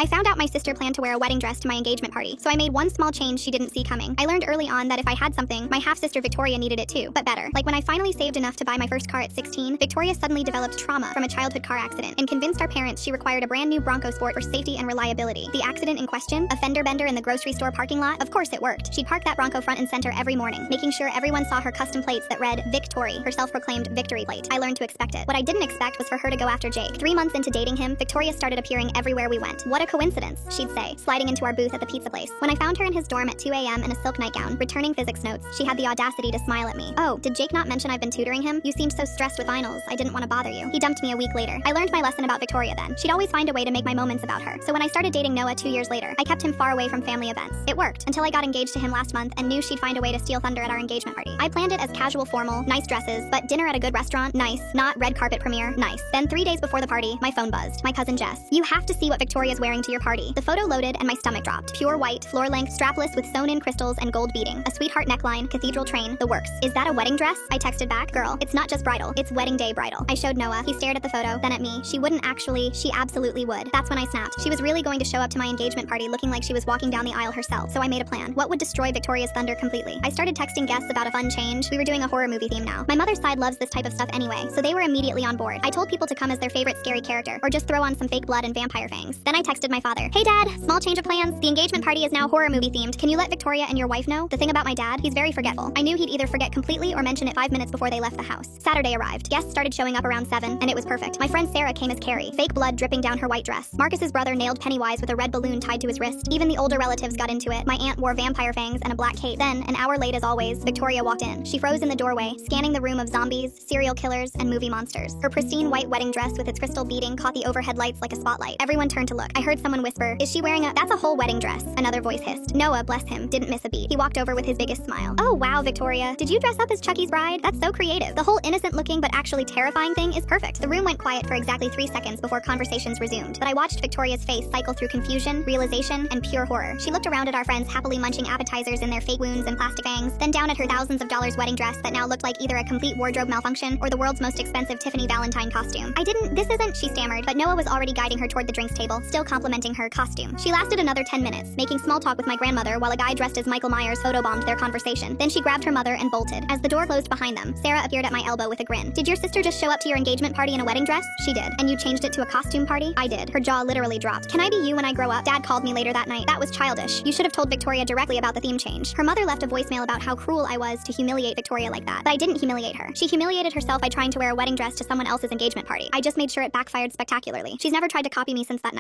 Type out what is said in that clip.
I found out my sister planned to wear a wedding dress to my engagement party, so I made one small change she didn't see coming. I learned early on that if I had something, my half-sister Victoria needed it too, but better. Like when I finally saved enough to buy my first car at 16, Victoria suddenly developed trauma from a childhood car accident and convinced our parents she required a brand new Bronco Sport for safety and reliability. The accident in question, a fender bender in the grocery store parking lot, of course it worked. She'd park that Bronco front and center every morning, making sure everyone saw her custom plates that read Victory, her self-proclaimed victory plate. I learned to expect it. What I didn't expect was for her to go after Jake. 3 months into dating him, Victoria started appearing everywhere we went. What a coincidence, she'd say, sliding into our booth at the pizza place. When I found her in his dorm at 2 a.m. in a silk nightgown, returning physics notes, she had the audacity to smile at me. Oh, did Jake not mention I've been tutoring him? You seemed so stressed with finals, I didn't want to bother you. He dumped me a week later. I learned my lesson about Victoria then. She'd always find a way to make my moments about her. So when I started dating Noah 2 years later, I kept him far away from family events. It worked, until I got engaged to him last month and knew she'd find a way to steal thunder at our engagement party. I planned it as casual formal, nice dresses, but dinner at a good restaurant, nice. Not red carpet premiere, nice. Then 3 days before the party, my phone buzzed. My cousin Jess. You have to see what Victoria's wearing to your party. The photo loaded and my stomach dropped. Pure white, floor-length, strapless with sewn-in crystals and gold beading. A sweetheart neckline, cathedral train, the works. Is that a wedding dress? I texted back. Girl, it's not just bridal, it's wedding day bridal. I showed Noah. He stared at the photo, then at me. She wouldn't actually, she absolutely would. That's when I snapped. She was really going to show up to my engagement party looking like she was walking down the aisle herself. So I made a plan. What would destroy Victoria's thunder completely? I started texting guests about a fun change. We were doing a horror movie theme now. My mother's side loves this type of stuff anyway, so they were immediately on board. I told people to come as their favorite scary character, or just throw on some fake blood and vampire fangs. Then I texted my father. Hey dad, small change of plans. The engagement party is now horror movie themed. Can you let Victoria and your wife know? The thing about my dad, he's very forgetful. I knew he'd either forget completely or mention it 5 minutes before they left the house. Saturday arrived. Guests started showing up around 7, and it was perfect. My friend Sarah came as Carrie, fake blood dripping down her white dress. Marcus's brother nailed Pennywise with a red balloon tied to his wrist. Even the older relatives got into it. My aunt wore vampire fangs and a black cape. Then, an hour late as always, Victoria walked in. She froze in the doorway, scanning the room of zombies, serial killers, and movie monsters. Her pristine white wedding dress with its crystal beading caught the overhead lights like a spotlight. Everyone turned to look. I heard someone whisper, "Is she wearing a—" "That's a whole wedding dress," another voice hissed. Noah, bless him, didn't miss a beat. He walked over with his biggest smile. "Oh wow, Victoria, did you dress up as Chucky's bride? That's so creative." The whole innocent looking but actually terrifying thing is perfect. The room went quiet for exactly 3 seconds before conversations resumed, but I watched Victoria's face cycle through confusion, realization, and pure horror. She looked around at our friends happily munching appetizers in their fake wounds and plastic fangs, then down at her thousands of dollars wedding dress that now looked like either a complete wardrobe malfunction or the world's most expensive Tiffany Valentine costume. This isn't, she stammered, but Noah was already guiding her toward the drinks table, still complimenting her costume. She lasted another 10 minutes, making small talk with my grandmother while a guy dressed as Michael Myers photobombed their conversation. Then she grabbed her mother and bolted. As the door closed behind them, Sarah appeared at my elbow with a grin. "Did your sister just show up to your engagement party in a wedding dress?" "She did." "And you changed it to a costume party?" "I did." Her jaw literally dropped. "Can I be you when I grow up?" Dad called me later that night. "That was childish. You should have told Victoria directly about the theme change." Her mother left a voicemail about how cruel I was to humiliate Victoria like that. But I didn't humiliate her. She humiliated herself by trying to wear a wedding dress to someone else's engagement party. I just made sure it backfired spectacularly. She's never tried to copy me since that night.